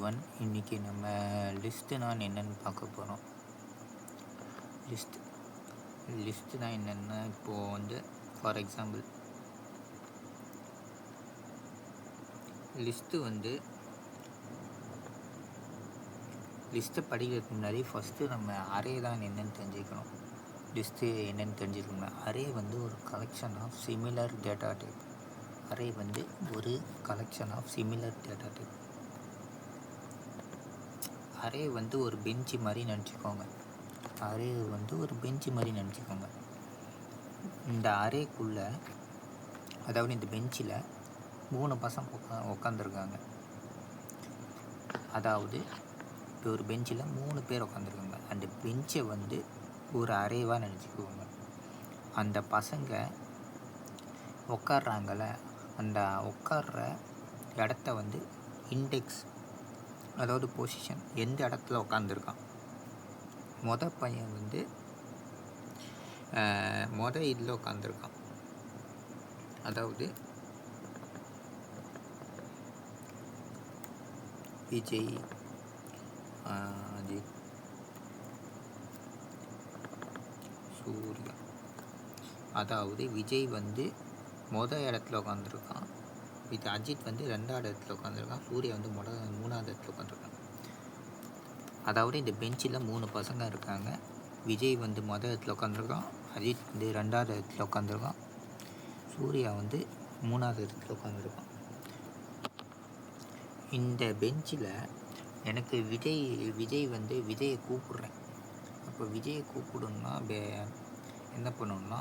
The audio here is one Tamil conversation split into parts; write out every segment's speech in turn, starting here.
எவ்ரிவன். இன்றைக்கி நம்ம லிஸ்ட்டுனா என்னென்னு பார்க்க போகிறோம். லிஸ்ட்டுனா என்னென்னா, இப்போது வந்து ஃபார் எக்ஸாம்பிள் லிஸ்ட்டை படிக்கிறதுக்கு முன்னாடி ஃபஸ்ட்டு நம்ம அரே தான் என்னென்னு தெரிஞ்சுக்கணும். லிஸ்ட்டு என்னென்னு தெரிஞ்சுக்கணும். அரே வந்து ஒரு collection of similar data type. Array வந்து ஒரு collection of similar data type. Array வந்து ஒரு பெஞ்சு மாதிரி நினச்சிக்கோங்க. இந்த அரேக்குள்ளே, அதாவது இந்த பெஞ்சில் 3 பசங்க உட்காந்துருக்காங்க. அதாவது இப்போ ஒரு பெஞ்சில் 3 பேர் உட்காந்துருக்காங்க. அந்த பெஞ்சை வந்து ஒரு அரேவாக நினச்சிக்குவாங்க. அந்த பசங்க உட்கார்றாங்கள, அந்த உட்கார்ற இடத்த வந்து இண்டெக்ஸ், அதாவது பொசிஷன், எந்த இடத்துல உட்காந்துருக்கான். பையன் வந்து இதில் உட்காந்துருக்கான். அதாவது விஜய், அஜித், சூர்யா. அதாவது விஜய் வந்து இடத்துல உட்காந்துருக்கான். இது அஜித் வந்து 2வது இடத்துல உட்காந்துருக்கான். சூர்யா வந்து 3வது இடத்துல உட்காந்துருக்கான். அதாவது இந்த பெஞ்சில் 3 பசங்க இருக்காங்க. விஜய் வந்து இடத்துல உட்காந்துருக்கான். அஜித் வந்து 2வது இடத்துல உட்காந்துருக்கான். சூர்யா வந்து 3வது இடத்துல உட்காந்துருக்கான். இந்த பெஞ்சில் எனக்கு விஜயை கூப்பிட்றேன். அப்போ விஜயை கூப்பிடணுன்னா என்ன பண்ணணுன்னா,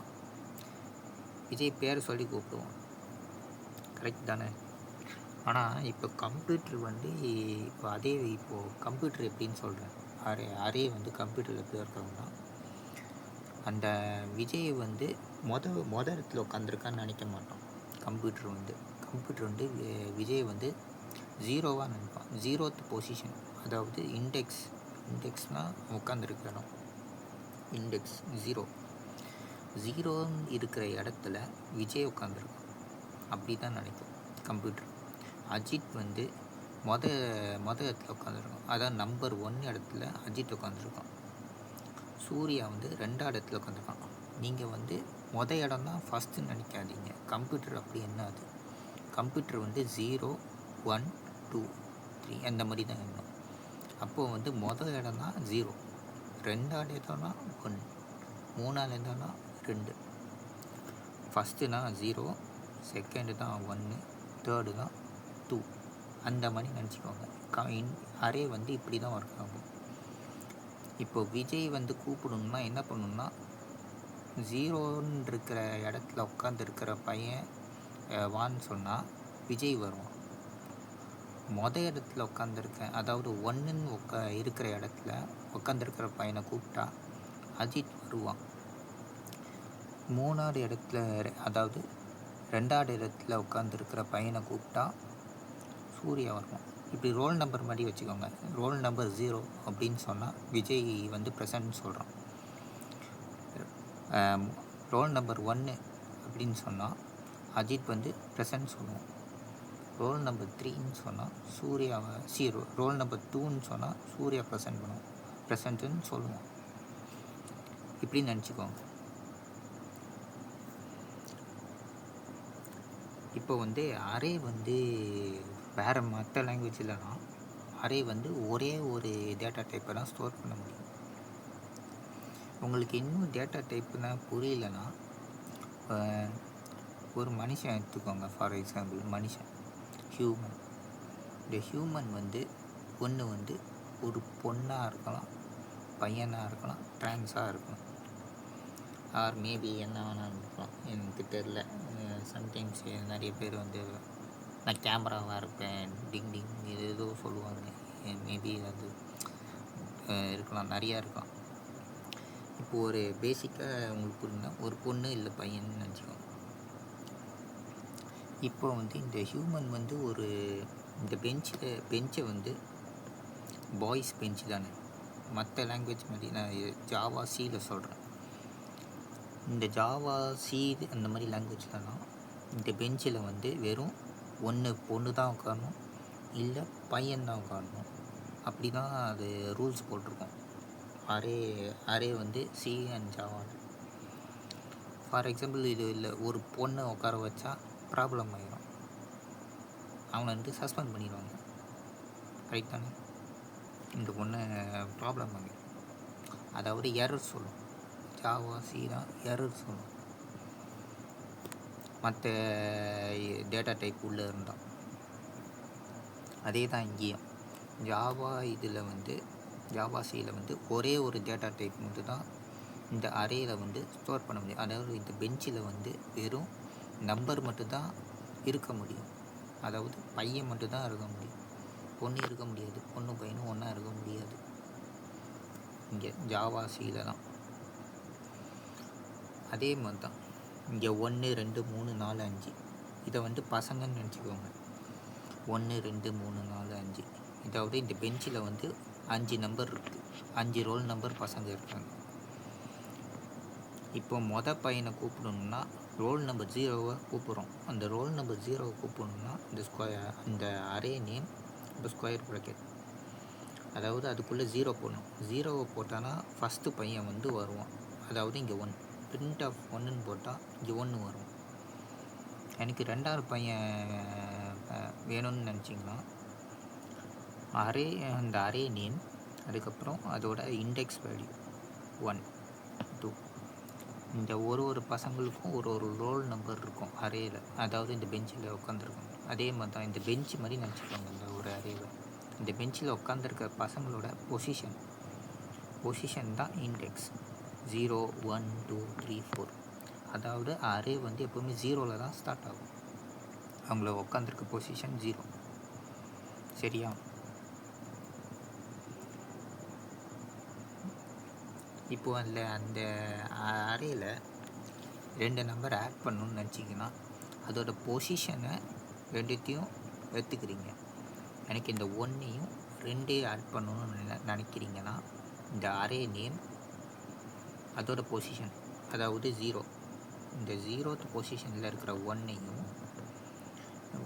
விஜய் பேரை சொல்லி கூப்பிடுவோம். கரெக்ட் தானே? ஆனால் இப்போ கம்ப்யூட்டர் வந்து இப்போது கம்ப்யூட்டர் எப்படின்னு சொல்கிறேன். அரே வந்து கம்ப்யூட்டரில் எப்படி இருக்கிறோம்னா, அந்த விஜய் வந்து இடத்துல உட்காந்துருக்கான்னு நினைக்க மாட்டோம். கம்ப்யூட்டர் வந்து விஜய் வந்து 0வாக நினைப்பான். 0th பொசிஷன், அதாவது இண்டெக்ஸ்னால் உட்காந்துருக்க இடம். இண்டெக்ஸ் 0 இருக்கிற இடத்துல விஜய் உட்காந்துருக்கான். அப்படி தான் நினைக்கும் கம்ப்யூட்டர். அஜித் வந்து இடத்துல உட்காந்துருக்கான். அதான் நம்பர் 1 இடத்துல அஜித் உட்காந்துருக்கான். சூர்யா வந்து 2வது இடத்துல உட்காந்துருக்கான். நீங்கள் வந்து இடம் தான் ஃபஸ்ட்டு நினைக்காதீங்க. கம்ப்யூட்டர் அப்படி என்ன, அது கம்ப்யூட்டர் வந்து 0, 1, 2, 3 அந்த மாதிரி தான் எண்ணம். அப்போது வந்து இடம் தான் 0, 2வது இடம்னா 1, 3வது இடம்னா 2, ஃபஸ்ட்டுனா 0, செகண்டு தான் 1, தேர்டு தான் 2, அந்த மாதிரி நினச்சிக்கோங்க. அரே வந்து இப்படி தான் ஒர்க் ஆகும். இப்போது விஜய் வந்து கூப்பிடணுன்னா என்ன பண்ணணுன்னா, 0ன்னு இருக்கிற இடத்துல உட்காந்துருக்கிற பையன் வான்னு சொன்னால் விஜய் வருவான். இடத்துல உட்காந்துருக்கேன், அதாவது 1ன்னு இருக்கிற இடத்துல உட்காந்துருக்கிற பையனை கூப்பிட்டா அஜித் வருவான். 3வது இடத்துல, அதாவது 2வது இடத்துல உட்காந்துருக்கிற பையனை கூப்பிட்டா சூர்யா வருவான். இப்படி ரோல் நம்பர் மாதிரி வச்சுக்கோங்க. ரோல் நம்பர் 0 அப்படின்னு சொன்னால் விஜய் வந்து ப்ரெசன்ட்னு சொல்கிறான். ரோல் நம்பர் 1 அப்படின்னு சொன்னால் அஜித் வந்து ப்ரெசன்ட் சொல்லுவோம். ரோல் நம்பர் 3ன்னு சொன்னால் ரோல் நம்பர் 2ன்னு சொன்னால் சூர்யா ப்ரெசன்ட்டுன்னு சொல்லுவோம். இப்படி நினச்சிக்கோங்க. இப்போ வந்து அரே வந்து வேறு மற்ற லாங்குவேஜ்லனா அரே வந்து ஒரே ஒரு டேட்டா டைப்பை தான் ஸ்டோர் பண்ண முடியும். உங்களுக்கு இன்னும் டேட்டா டைப்புனால் புரியலன்னா, ஒரு மனுஷன் எடுத்துக்கோங்க. For example human. இந்த ஹியூமன் வந்து ஒன்று வந்து ஒரு பொண்ணாக இருக்கலாம், பையனாக இருக்கலாம், ட்ரான்ஸாக இருக்கலாம், ஆர் மேபி என்ன வேணாலும் இருக்கலாம். எனக்கு தெரில. சம்டைம்ஸ் நிறைய பேர் வந்து நான் கேமராவாக இருப்பேன், டிங் ஏதோ சொல்லுவாங்க. மேபி அது இருக்கலாம், நிறையா இருக்கலாம். இப்போது ஒரு பேசிக்காக உங்களுக்கு புரியுதுன்னா, ஒரு பொண்ணு இல்லை பையன்னு நினச்சிக்கோங்க. இப்போ வந்து இந்த ஹியூமன் வந்து இந்த பெஞ்சை வந்து பாய்ஸ் பெஞ்சு தானே. மற்ற லாங்குவேஜ் மாதிரி நான் ஜாவா சியில் சொல்கிறேன். இந்த ஜாவா சி அந்த மாதிரி லாங்குவேஜ்லலாம் இந்த பெஞ்சில் வந்து வெறும் ஒன்று பொண்ணு தான் உட்காரணும், இல்லை பையன் தான் உட்காரணும். அப்படி தான் அது ரூல்ஸ் போட்டிருக்கோம். அரே வந்து சி அண்ட் ஜாவாவில். ஃபார் எக்ஸாம்பிள் இது இல்லை, ஒரு பொண்ணை உட்கார வச்சா ப்ராப்ளம் ஆகிடும், அவனை வந்து சஸ்பெண்ட் பண்ணிடுவாங்க. ரைட் தானே? இந்த பொண்ணை ப்ராப்ளம் ஆகிடும், அதாவது எரர் சொல்லும். ஜாவா சி தான் எரர் சொல்லும் மற்ற டேட்டா டைப் உள்ளே இருந்தால். அதே தான் இங்கேயும் ஜாவா இதில் வந்து ஜாவா சியில் வந்து ஒரே ஒரு டேட்டா டைப் மட்டும் தான் இந்த அரேயில் வந்து ஸ்டோர் பண்ண முடியும். அதாவது இந்த பெஞ்சில் வந்து வெறும் நம்பர் மட்டும்தான் இருக்க முடியும். அதாவது பையன் மட்டும்தான் இருக்க முடியும், பொண்ணு இருக்க முடியாது. பொண்ணு பையனும் ஒன்றா இருக்க முடியாது இங்கே ஜாவா சியில் தான். அதே மாதிரி தான் இங்கே 1 2 3 4 5 இதை வந்து பசங்கன்னு நினச்சிக்கோங்க. 1 2 3 4 5, இதாவது இந்த பெஞ்சில் வந்து 5 நம்பர் இருக்குது, 5 ரோல் நம்பர் பசங்க இருக்காங்க. இப்போ பையனை கூப்பிடணுன்னா ரோல் நம்பர் 0வை கூப்பிட்றோம். அந்த ரோல் நம்பர் 0வை கூப்பிடணுன்னா இந்த அரே நேம் இப்போ ஸ்கொயர் ப்ராக்கெட், அதாவது அதுக்குள்ளே 0 போடணும். 0வை போட்டானா ஃபஸ்ட்டு பையன் வந்து வருவான், அதாவது இங்கே 1. பிரிண்ட் ஆஃப் 1ன்னு போட்டால் இங்கே 1 வரும். எனக்கு ரெண்டாவது பையன் வேணும்னு நினச்சிங்கன்னா அந்த அரே நேம், அதுக்கப்புறம் அதோட இண்டெக்ஸ் வேல்யூ 1 2. இந்த ஒரு பசங்களுக்கும் ஒரு ரோல் நம்பர் இருக்கும் அரேயில், அதாவது இந்த பெஞ்சில் உட்காந்துருக்காங்க. அதே மாதிரி தான் இந்த பெஞ்சு மாதிரி நினச்சிக்கோங்க. இந்த ஒரு அரேவை இந்த பெஞ்சில் உட்காந்துருக்க பசங்களோட பொசிஷன் தான் இண்டெக்ஸ் 0 1 2 3 4. அதாவது அரே வந்து எப்போவுமே 0ல் தான் ஸ்டார்ட் ஆகும், அவங்கள உட்காந்துருக்க பொசிஷன் 0. சரியா? இப்போ அந்த அரேயில் 2 நம்பர் ஆட் பண்ணணுன்னு நினச்சிங்கன்னா அதோட பொசிஷனை ரெண்டுத்தையும் எடுத்துக்கிறீங்க. எனக்கு இந்த 1ஐயும் 2ஐயும் ஆட் பண்ணணும்னு நினைக்கிறீங்கன்னா இந்த அரே நேம் அதோட பொசிஷன், அதாவது 0, இந்த 0th பொசிஷனில் இருக்கிற 1ஐயும்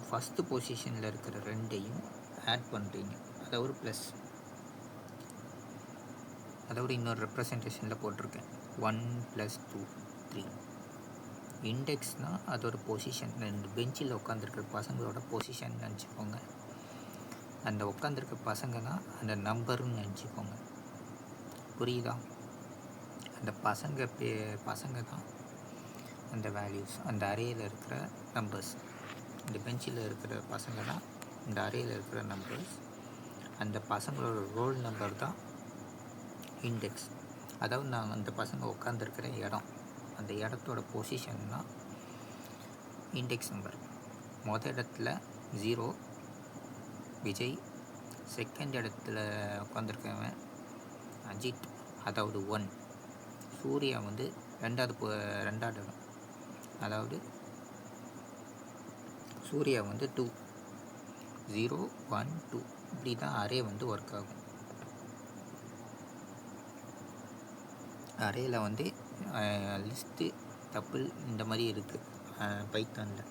ஃபஸ்ட்டு பொசிஷனில் இருக்கிற 2ஐயும் ஆட் பண்ணுறீங்க, அதாவது ப்ளஸ். அதோட இன்னொரு ரெப்ரசன்டேஷனில் போட்டிருக்கேன் 1 + 2 3. இண்டெக்ஸ்னால் அதோட பொசிஷன், இந்த பெஞ்சில் உட்காந்துருக்கிற பசங்களோட பொசிஷன் நினச்சிக்கோங்க. அந்த உட்காந்துருக்க பசங்கன்னா அந்த நம்பர்னு நினச்சிக்கோங்க. புரியுதா? அந்த பசங்க தான் அந்த வேல்யூஸ், அந்த அரேயில் இருக்கிற நம்பர்ஸ். இந்த பெஞ்சில் இருக்கிற பசங்க தான் இந்த அரேயில் இருக்கிற நம்பர்ஸ். அந்த பசங்களோட ரோல் நம்பர் தான் இண்டெக்ஸ். அதாவது நான் அந்த பசங்க உட்காந்துருக்கிற இடம், அந்த இடத்தோட பொசிஷன் தான் இண்டெக்ஸ் நம்பர். இடத்துல 0 விஜய், செகண்ட் இடத்துல உட்காந்துருக்கவன் அஜித், அதாவது 1. சூர்யா வந்து ரெண்டாவது இடம், அதாவது சூர்யா வந்து 2. 0 1 2 இப்படி தான் அரே வந்து ஒர்க் ஆகும். அரேயில் வந்து லிஸ்ட்டு டப்பிள் இந்த மாதிரி இருக்குது பைத்தானில்.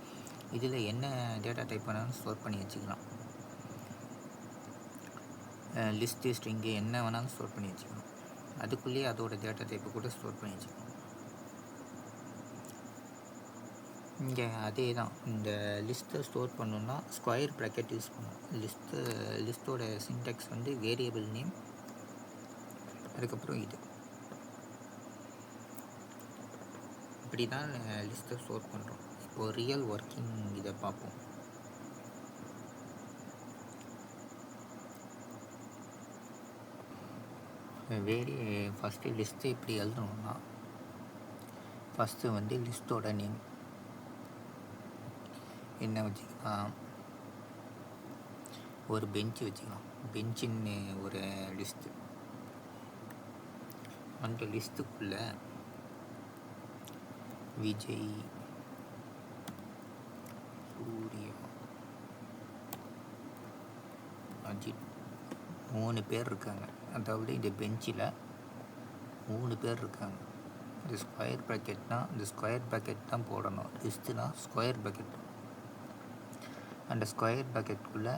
இதில் என்ன டேட்டா டைப் வேணாலும் ஸ்டோர் பண்ணி வச்சுக்கலாம். லிஸ்ட்டு ஸ்ட்ரிங்கு என்ன வேணாலும் ஸ்டோர் பண்ணி வச்சுக்கலாம். அதுக்குள்ளேயே அதோட டேட்டா டைப்பை கூட ஸ்டோர் பண்ணி வச்சுக்கலாம். இங்கே அதே தான், இந்த லிஸ்ட்டை ஸ்டோர் பண்ணணுன்னா ஸ்கொயர் ப்ராக்கெட் யூஸ் பண்ணணும். லிஸ்ட்டோட சின்டெக்ஸ் வந்து வேரியபிள் நேம், அதுக்கப்புறம் இது. இப்படி தான் லிஸ்ட்டை ஸ்டோர் பண்ணுறோம். இப்போது ரியல் ஒர்க்கிங் இதை பார்ப்போம். ஃபஸ்ட்டு லிஸ்ட்டு இப்படி எழுதணுன்னா ஃபஸ்ட்டு வந்து லிஸ்ட்டோட நேம் என்ன வச்சுக்கலாம், ஒரு பெஞ்சு வச்சுக்கலாம். பெஞ்சின்னு ஒரு லிஸ்ட்டு, அந்த லிஸ்ட்டுக்குள்ளே விஜய், சூர்யா, அஜித் 3 பேர் இருக்காங்க. அதாவது இந்த பெஞ்சில் 3 பேர் இருக்காங்க. இந்த ஸ்கொயர் ப்ராக்கெட்னா இந்த ஸ்கொயர் ப்ராக்கெட் தான் போடணும். லிஸ்ட்டுனா ஸ்கொயர் ப்ராக்கெட். அந்த ஸ்கொயர் ப்ராக்கெட்டுக்குள்ளே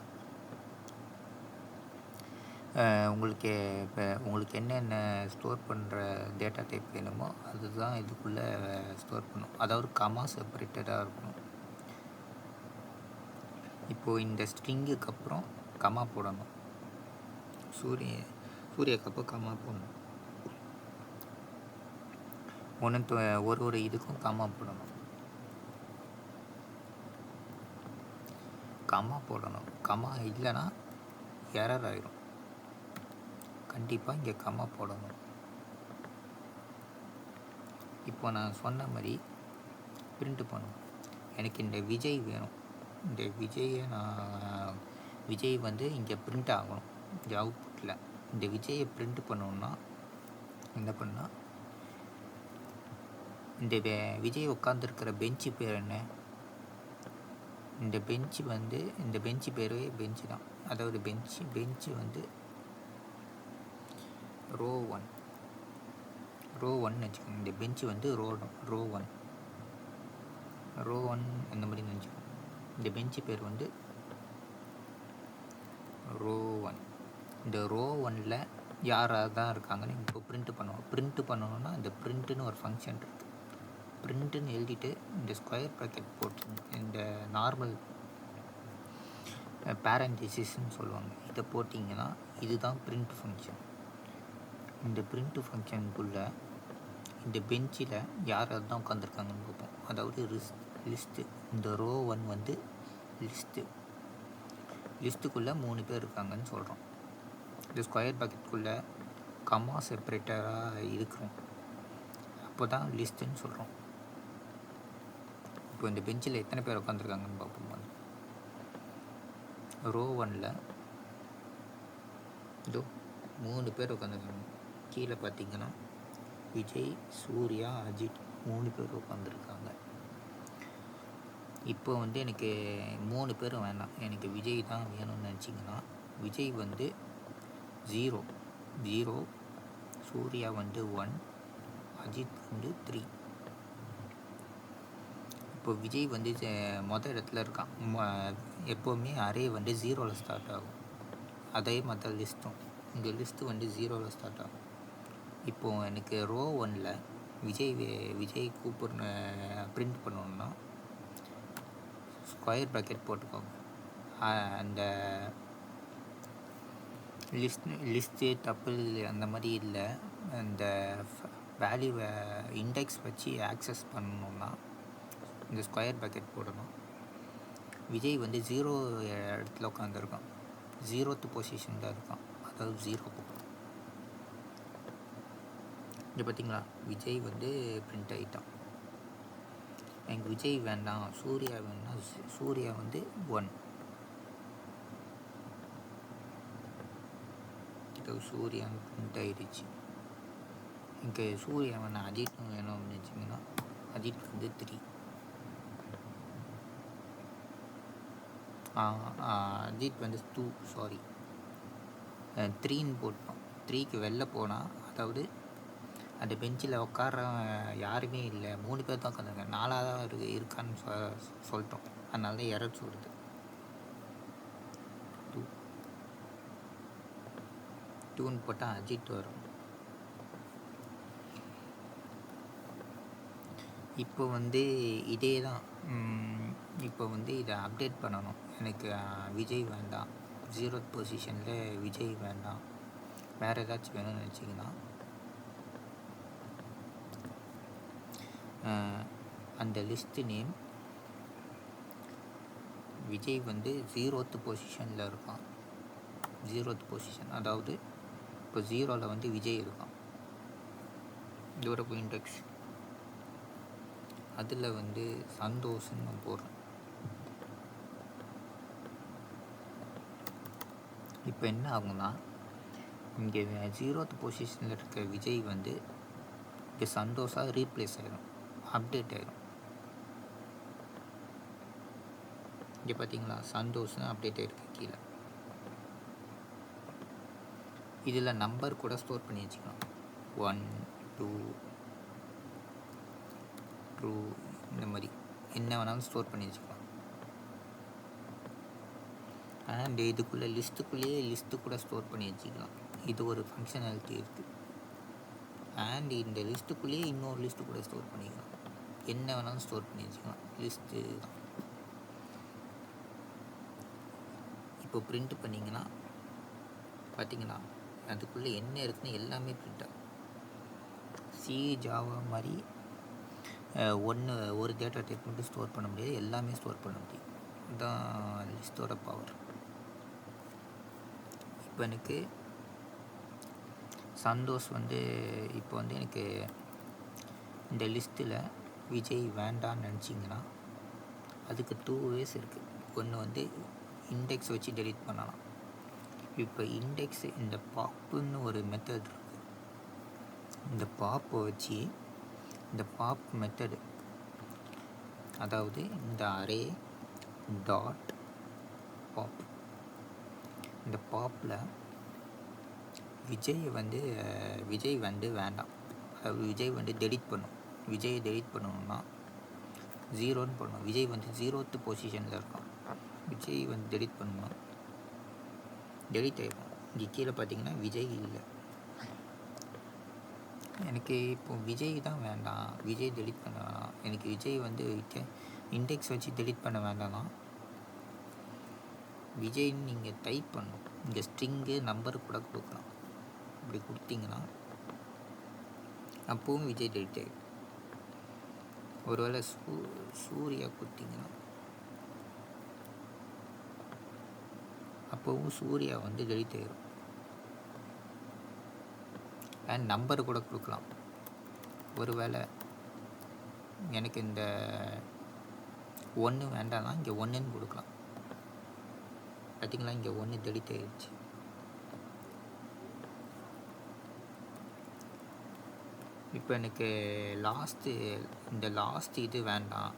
உங்களுக்கு இப்போ உங்களுக்கு என்னென்ன ஸ்டோர் பண்ணுற டேட்டா டைப் வேணுமோ அதுதான் இதுக்குள்ளே ஸ்டோர் பண்ணும். அதாவது கமா செப்பரேட்டடாக இருக்கணும். இப்போது இந்த ஸ்ட்ரிங்குக்கு அப்புறம் கமா போடணும். சூர்யாக்கு அப்புறம் கமா போடணும். ஒரு இதுக்கும் கமா போடணும். கமா போடணும். கமா இல்லைன்னா எரர் ஆயிடும். கண்டிப்பாக இங்கே கமா போடணும். இப்போ நான் சொன்ன மாதிரி பிரிண்ட் பண்ணணும். எனக்கு இந்த விஜய் வேணும். இந்த விஜய் வந்து இங்கே பிரிண்ட் ஆகணும். இந்த அவுட்புட்டில் இந்த விஜயை பிரிண்ட் பண்ணணுன்னா என்ன பண்ணால், இந்த விஜய் உட்காந்துருக்கிற பெஞ்சு பேர் என்ன? இந்த பெஞ்சு பேரே பெஞ்சு தான். அதாவது பெஞ்சு வந்து ரோ 1 வச்சுக்கோங்க. இந்த பெஞ்சு வந்து ரோ 1 அந்த மாதிரி நினச்சிக்கோங்க. இந்த பெஞ்சு பேர் வந்து ரோ 1. இந்த ரோ 1ல் யாராக தான் இருக்காங்கன்னு இப்போ பிரிண்ட் பண்ணணும்னா இந்த பிரிண்ட்டுன்னு ஒரு ஃபங்க்ஷன் இருக்குது. பிரிண்ட்டுன்னு எழுதிட்டு இந்த ஸ்கொயர் ப்ராக்கெட் போட்டு இந்த நார்மல் பேரண்டிசிஸ்ன்னு சொல்லுவாங்க. இதை போட்டிங்கன்னா இதுதான் பிரிண்ட் ஃபங்க்ஷன். இந்த பிரிண்ட் ஃபங்க்ஷனுக்குள்ளே இந்த பெஞ்சில் யார் தான் உட்காந்துருக்காங்கன்னு பார்ப்போம். அதாவது லிஸ்ட்டு. இந்த ரோ 1 வந்து லிஸ்ட்டுக்குள்ளே 3 பேர் இருக்காங்கன்னு சொல்கிறோம். இந்த ஸ்கொயர் ப்ராக்கெட்டுக்குள்ளே கமா செப்பரேட்டராக இருக்கிறோம். அப்போ தான் லிஸ்ட்டுன்னு சொல்கிறோம். இப்போ இந்த பெஞ்சில் எத்தனை பேர் உட்காந்துருக்காங்கன்னு பார்ப்போம். ரோ 1ல் இதோ 3 பேர் உட்காந்துருக்காங்க. கீழே பார்த்தீங்கன்னா விஜய், சூர்யா, அஜித் 3 பேர் உட்காந்துருக்காங்க. இப்போ வந்து எனக்கு 3 பேரும் வேண்டாம், எனக்கு விஜய் தான் வேணும்னு நினச்சிங்கன்னா விஜய் வந்து 0, சூர்யா வந்து 1, அஜித் வந்து 3. இப்போ விஜய் வந்து மொதல் இடத்துல இருக்கான். எப்போவுமே அரே வந்து 0ல் ஸ்டார்ட் ஆகும். அதே மற்ற லிஸ்ட்டும் இந்த லிஸ்ட்டு வந்து 0ல் ஸ்டார்ட் ஆகும். இப்போது எனக்கு ரோ 1ல் விஜய் கூப்பிட்ற பிரிண்ட் பண்ணணுன்னா ஸ்கொயர் ப்ராக்கெட் போட்டுக்கோங்க. அந்த லிஸ்ட்டு தப்பு அந்த மாதிரி இல்லை. அந்த வேல்யூவை இண்டெக்ஸ் வச்சு ஆக்சஸ் பண்ணணுன்னா இந்த ஸ்கொயர் ப்ராக்கெட் போடணும். விஜய் வந்து 0 இடத்துல உட்காந்துருக்கான். 0th பொசிஷனில் இருக்கான். அதாவது 0 போகணும். இங்கே பார்த்தீங்களா, விஜய் வந்து பிரிண்ட் ஆகிட்டான். எனக்கு விஜய் வேண்டாம், சூர்யா வேணும்னா சூர்யா வந்து 1. இப்போ சூர்யா பிரிண்ட் ஆகிடுச்சு. இங்கே சூர்யா வேணாம், அஜித் வேணும் அப்படின்னு வச்சிங்கன்னா அஜித் வந்து 3. அஜித் வந்து 3ன்னு போட்டோம். 3க்கு வெளில போனால், அதாவது அந்த பெஞ்சில் உட்கார யாருமே இல்லை, 3 பேர் தான் உட்காந்துருக்காங்க, 4 தான் இருக்கான்னு சொல்லிட்டோம். அதனால தான் எரர் சொல்லுது. 2ன்னு போட்டால் அஜித் வரும். இப்போ வந்து இதே தான். இப்போ வந்து இதை அப்டேட் பண்ணணும். எனக்கு விஜய் வேண்டாம், 0th பொசிஷனில் விஜய் வேண்டாம், வேறு ஏதாச்சும் வேணும்னு நினச்சிங்கன்னா அந்த லிஸ்ட்டு நேம் விஜய் வந்து 0th பொசிஷனில் இருக்கான். 0th பொசிஷன், அதாவது இப்போ 0ல் வந்து விஜய் இருக்கான். இதோட இண்டெக்ஸ் அதில் வந்து சந்தோஷன்னு போடுறேன். இப்போ என்ன ஆகும்னா, இங்கே 0th பொசிஷனில் இருக்க விஜய் வந்து இங்கே சந்தோஷாக ரீப்ளேஸ் ஆகிடும், அப்டேட் ஆகிடும். இங்கே பார்த்தீங்களா, சந்தோஷம் அப்டேட் ஆகிருக்கு கீழே. இதில் நம்பர் கூட ஸ்டோர் பண்ணி வச்சுக்கலாம். 1, 2, 2 இந்த மாதிரி என்ன வேணாலும் ஸ்டோர் பண்ணி வச்சுக்கலாம். அண்ட் இதுக்குள்ளே லிஸ்ட்டு கூட ஸ்டோர் பண்ணி வச்சுக்கலாம். இது ஒரு ஃபங்க்ஷனாலிட்டி இருக்குது. அண்ட் இந்த லிஸ்ட்டுக்குள்ளேயே இன்னொரு லிஸ்ட்டு கூட ஸ்டோர் பண்ணிக்கலாம். என்ன வேணாலும் ஸ்டோர் பண்ணி வச்சுக்கலாம். லிஸ்ட்டு தான். இப்போ பிரிண்ட் பண்ணிங்கன்னா பார்த்தீங்கன்னா அதுக்குள்ளே என்ன இருக்குன்னு எல்லாமே பிரிண்ட் ஆகும். சி ஜாவா மாதிரி ஒரு டேட்டா டைப் மட்டும் ஸ்டோர் பண்ண முடியாது, எல்லாமே ஸ்டோர் பண்ண முடியும். இதுதான் லிஸ்ட்டோட பவர். இப்போ எனக்கு சந்தோஷ் இப்போ எனக்கு இந்த லிஸ்ட்டில் விஜய் வேண்டான்னு நினச்சிங்கன்னா அதுக்கு 2 ways இருக்குது. ஒன்று இண்டெக்ஸ் வச்சு டெலீட் பண்ணலாம். இப்போ இண்டெக்ஸ் இந்த பாப்புன்னு ஒரு மெத்தட் இருக்குது. இந்த பாப்பை வச்சு இந்த பாப் மெத்தடு, அதாவது இந்த அரே டாட் பாப், இந்த பாப்பில் விஜய் வேண்டாம், அதாவது விஜய் டெலிட் பண்ணும். விஜயை டெலிட் பண்ணணும்னா 0ன்னு பண்ணணும். விஜய் 0th பொசிஷனில் இருக்கான். விஜய் டெலிட் பண்ணணும், டெலிட் ஆகிடும். இங்கே கீழே பார்த்தீங்கன்னா விஜய் இல்லை. எனக்கு இப்போது விஜய் தான் வேண்டாம், விஜய் டெலிட் பண்ண வேணாம், எனக்கு விஜய் இண்டெக்ஸ் வச்சு டெலிட் பண்ண வேண்டாம்னா விஜய்ன்னு நீங்கள் டைப் பண்ணணும். இங்கே ஸ்ட்ரிங்கு நம்பர் கூட கொடுக்கலாம். இப்படி கொடுத்தீங்கன்னா அப்போவும் விஜய் டெலிட் ஆகிடும். ஒருவேளை சூர்யா கொடுத்தீங்கன்னா அப்போவும் சூர்யா டெலிட் ஆகிடும். அண்ட் நம்பர் கூட கொடுக்கலாம். ஒருவேளை எனக்கு இந்த 1 வேண்டாம்னா இங்கே 1ன்னு கொடுக்கலாம். பார்த்தீங்களா, இங்கே 1 டெலிட் ஆகிடுச்சு. இப்போ எனக்கு இந்த லாஸ்ட்டு இது வேண்டாம்,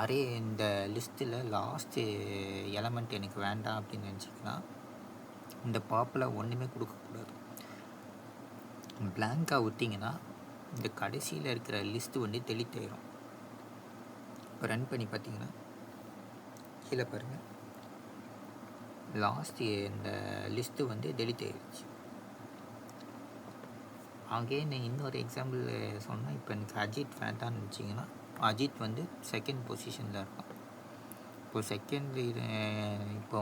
அரே இந்த லிஸ்ட்டில் லாஸ்ட்டு எலமெண்ட் எனக்கு வேண்டாம் அப்படின்னு நினச்சிங்கன்னா இந்த பாப்பில் ஒன்றுமே கொடுக்கக்கூடாது. பிளாங்காக விட்டிங்கன்னா இந்த கடைசியில் இருக்கிற லிஸ்ட்டு டெலிட் ஆகிடும். இப்போ ரன் பண்ணி பார்த்தீங்கன்னா கீழே பாருங்கள், லாஸ்ட்டு இந்த லிஸ்ட்டு டெலிட் ஆகிடுச்சு. அகெயின் இன்னொரு எக்ஸாம்பிள் சொன்னால், இப்போ எனக்கு அஜித் வேண்டான்னு நினச்சிங்கன்னா அஜித் 2nd பொசிஷனில் இருக்கான். இப்போது இப்போ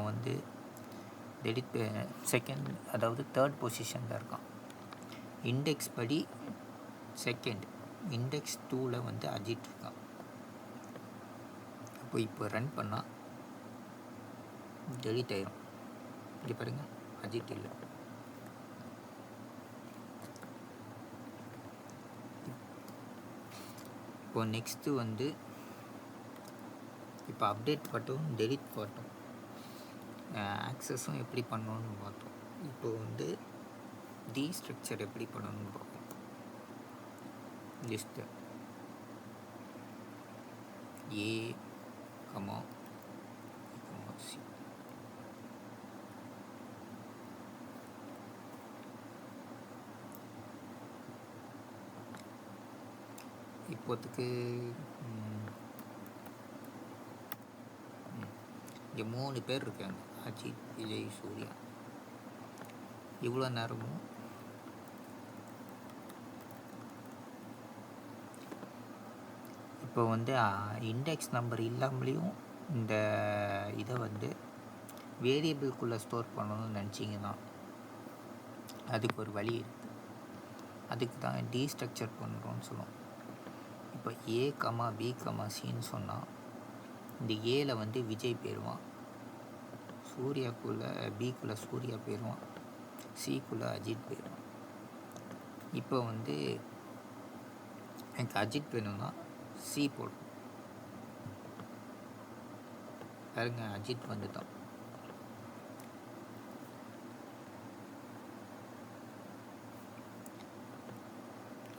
டெலிட் செகண்ட், அதாவது 3rd பொசிஷனில் இருக்கான். இண்டெக்ஸ் படி செகண்ட், இண்டெக்ஸ் 2ல் அஜித் இருக்கான். இப்போ ரன் பண்ணால் டெலிட் ஆயிரும். இங்கே பாருங்கள், அஜித் இல்லை. இப்போ நெக்ஸ்ட்டு இப்போ அப்டேட் பார்த்தோம், டெலிட் பார்த்தோம், ஆக்சஸும் எப்படி பண்ணணுன்னு பார்த்தோம். இப்போ டீஸ்ட்ரக்சர் எப்படி பண்ணணும்னு பார்ப்போம். List A, C. இப்போத்துக்கு இங்கே 3 பேர் இருக்காங்க, அஜித், விஜய், சூர்யா. இவ்வளோ நேரமும் இப்போ இண்டெக்ஸ் நம்பர் இல்லாமலேயும் இந்த இதை வேரியபிள்குள்ளே ஸ்டோர் பண்ணணும்னு நினச்சிங்கன்னா அதுக்கு ஒரு வழி இருக்குது. அதுக்கு தான் டீஸ்ட்ரக்சர் பண்ணுறோன்னு சொல்லுவோம். இப்போ A, B, Cன்னு சொன்னால் இந்த ஏல விஜய் போயிடுவான், சூர்யாக்குள்ளே பிக்குள்ளே சூர்யா போயிடுவான், சிக்குள்ளே அஜித் போயிடுவான். இப்போ எனக்கு அஜித் வேணும்னா சி போடும். பாருங்க, அஜித் வந்துட்டான்.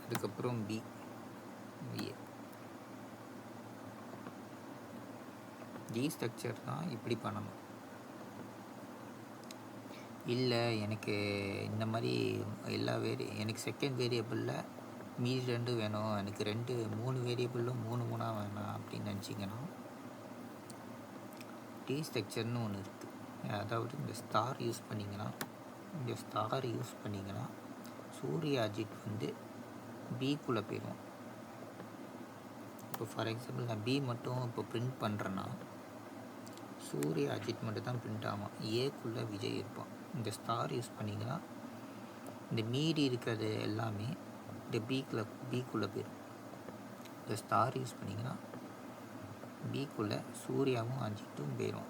அதுக்கப்புறம் பி, ஸ்ட்ரக்சர் தான் இப்படி பண்ணணும். இல்லை எனக்கு இந்த மாதிரி எனக்கு செகண்ட் வேரியபிளில் மீதி 2 வேணும், எனக்கு 3 வேரியபிளும் 3 வேணாம் அப்படின்னு நினச்சிங்கன்னா ட்ரீ ஸ்ட்ரக்சர்னு ஒன்று இருக்குது. அதாவது இந்த ஸ்டார் யூஸ் பண்ணிங்கன்னா சூர்யா அஜித் வந்து பிக்குள்ளே போயிடுவோம். இப்போ ஃபார் எக்ஸாம்பிள் நான் பி மட்டும் இப்போ பிரிண்ட் பண்ணுறேன்னா சூர்யா அஜித் மட்டும் தான் பிரிண்ட் ஆகும். ஏக்குள்ளே விஜய் இருப்பான். இந்த ஸ்டார் யூஸ் பண்ணிங்கன்னா இந்த மீறி இருக்கிறது எல்லாமே இந்த பிக்குள்ளே போயிடும். இந்த ஸ்டார் யூஸ் பண்ணிங்கன்னா பிக்குள்ளே சூர்யாவும் அஜித்தும் போயிடும்.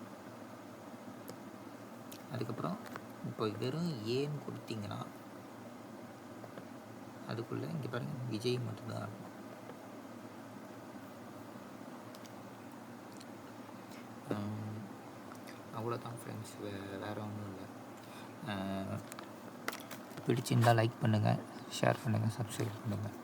அதுக்கப்புறம் இப்போ வெறும் ஏன்னு கொடுத்தீங்கன்னா அதுக்குள்ளே இங்கே பாருங்கள் விஜய் மட்டும்தான் இருக்கும். அவ்வளோதான் ஃப்ரெண்ட்ஸ், வேறு ஒன்றும் இல்லை. பிடிச்சிருந்தால் லைக் பண்ணுங்கள், ஷேர் பண்ணுங்கள், சப்ஸ்கிரைப் பண்ணுங்கள்.